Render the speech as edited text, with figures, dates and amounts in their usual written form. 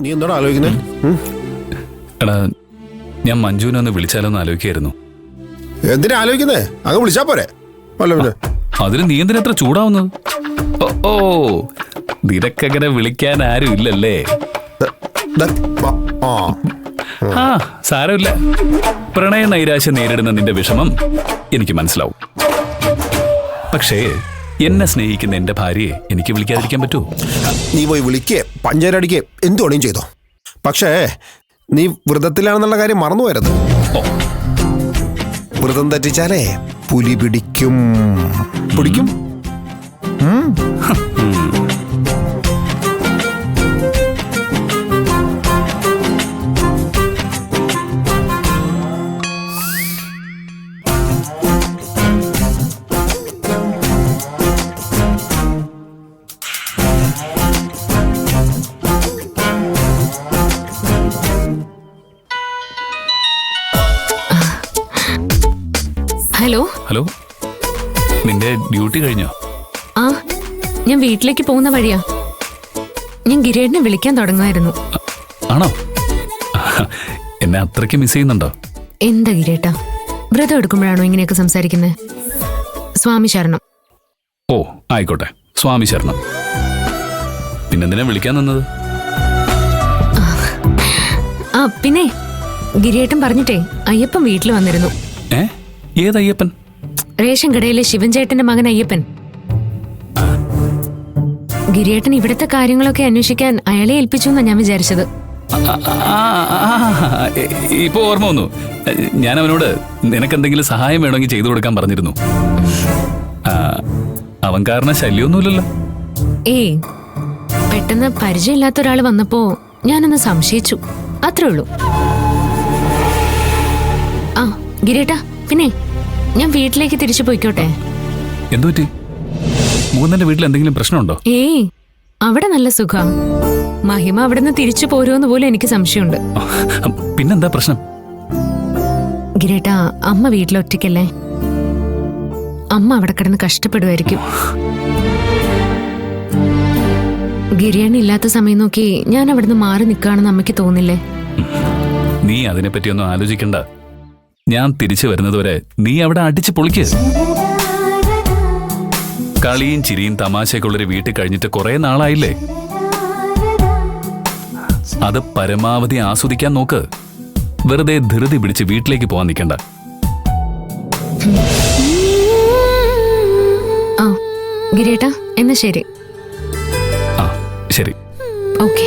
നീ എന്താടാ ആലോചിക്കുന്നേ? എടാ, ഞാൻ മഞ്ജുവിനെ ഒന്ന് വിളിച്ചാലോന്ന് ആലോചിക്കായിരുന്നു. എന്തിനാ ആലോചിക്കുന്നേ? അങ്ങ് വിളിച്ചാ പോരെ. അതിന് നീ എന്തിനാ എത്ര ചൂടാവുന്നത്? ഓ നിനക്കങ്ങനെ വിളിക്കാൻ ആരും ഇല്ലല്ലേ? ആ സാരമില്ല. പ്രണയ നൈരാശ്യം നേരിടുന്ന നിന്റെ വിഷമം എനിക്ക് മനസ്സിലാവും. പക്ഷേ എന്നെ സ്നേഹിക്കുന്ന എന്റെ ഭാര്യയെ എനിക്ക് വിളിക്കാതിരിക്കാൻ പറ്റുമോ? നീ പോയി വിളിക്കേ, പഞ്ചാരടിക്കേ, എന്തു വേണേലും ചെയ്തോ. പക്ഷേ നീ വ്രതത്തിലാണെന്നുള്ള കാര്യം മറന്നു വരരുത്. വ്രതം തെറ്റിച്ചാലേ പുലി പിടിക്കും. പിടിക്കും. ഹലോ ഹലോ, നിന്റെ ഡ്യൂട്ടി കഴിഞ്ഞോ? ആ, ഞാൻ വീട്ടിലേക്ക് പോകുന്ന വഴിയാ. ഞാൻ ഗിരേടിനെ വിളിക്കാൻ തുടങ്ങുമായിരുന്നു. ആണോ? എന്നെ അത്രയ്ക്ക് മിസ് ചെയ്യുന്നുണ്ടോ? എന്താ ഗിരേട്ടാ, വ്രതം എടുക്കുമ്പോഴാണോ ഇങ്ങനെയൊക്കെ സംസാരിക്കുന്നത്? സ്വാമി ശരണം. ഓ ആയിക്കോട്ടെ, സ്വാമി ശരണം. പിന്നെന്തിനാ വിളിക്കാൻ നിന്നത്? ആ പിന്നെ ഗിരിയേട്ടൻ പറഞ്ഞിട്ടേ അയ്യപ്പൻ വീട്ടിൽ വന്നിരുന്നു. ഏതയ്യപ്പൻ? റേഷൻ കടയിലെ ശിവൻ ചേട്ടന്റെ മകൻ അയ്യപ്പൻ. ഗിരിയേട്ടൻ ഇവിടുത്തെ കാര്യങ്ങളൊക്കെ അന്വേഷിക്കാൻ അയാളെ ഏൽപ്പിച്ചു എന്നാ ഞാൻ വിചാരിച്ചത്. ഇപ്പൊ ഓർമ്മ വന്നു. ഞാൻ അവനോട് നിനക്കെന്തെങ്കിലും സഹായം വേണമെങ്കിൽ ചെയ്തു കൊടുക്കാൻ പറഞ്ഞിരുന്നു. അവൻ കാരണം ശല്യമൊന്നുമില്ലല്ലോ. ഏയ്, പെട്ടെന്ന് പരിചയമില്ലാത്ത ഒരാൾ വന്നപ്പോ ഞാനൊന്ന് സംശയിച്ചു, അത്രേ ഉള്ളൂ. ആ ഗിരേട്ടാ, പിന്നെ ഞാൻ വീട്ടിലേക്ക് തിരിച്ചു പോയിക്കോട്ടെ? എന്തുപറ്റി? മൂന്നന്റെ വീട്ടിൽ എന്തെങ്കിലും പ്രശ്നമുണ്ടോ? ഏയ്, അവിടെ നല്ല സുഖം. മഹിമ അവിടുന്ന് തിരിച്ചു പോരുമെന്ന് പോലും എനിക്ക് സംശയമുണ്ട്. പിന്നെന്താ പ്രശ്നം? ഗിരേട്ടാ, അമ്മ വീട്ടിലൊറ്റയ്ക്കല്ലേ. അമ്മ അവിടെ കിടന്ന് കഷ്ടപ്പെടുമായിരിക്കും. ഗിരിയണ്ണ ഇല്ലാത്ത സമയം നോക്കി ഞാൻ അവിടുന്ന് മാറി നിൽക്കുകയാണെന്ന് അമ്മയ്ക്ക് തോന്നില്ലേ? നീ അതിനെപ്പറ്റിയൊന്നും ആലോചിക്കണ്ട. ഞാൻ തിരിച്ചു വരുന്നതുവരെ നീ അവിടെ അടിച്ച് പൊളിക്ക്. കളിയും ചിരിയും തമാശയൊക്കെയുള്ളൊരു വീട്ടിൽ കഴിഞ്ഞിട്ട് കുറെ നാളായില്ലേ. അത് പരമാവധി ആസ്വദിക്കാൻ നോക്ക്. വെറുതെ ധൃതി പിടിച്ച് വീട്ടിലേക്ക് പോകാൻ നിൽക്കണ്ട. ആ ഗിരേട്ടാ, എന്നാ ശരി. ആ ശരി. ഓക്കെ.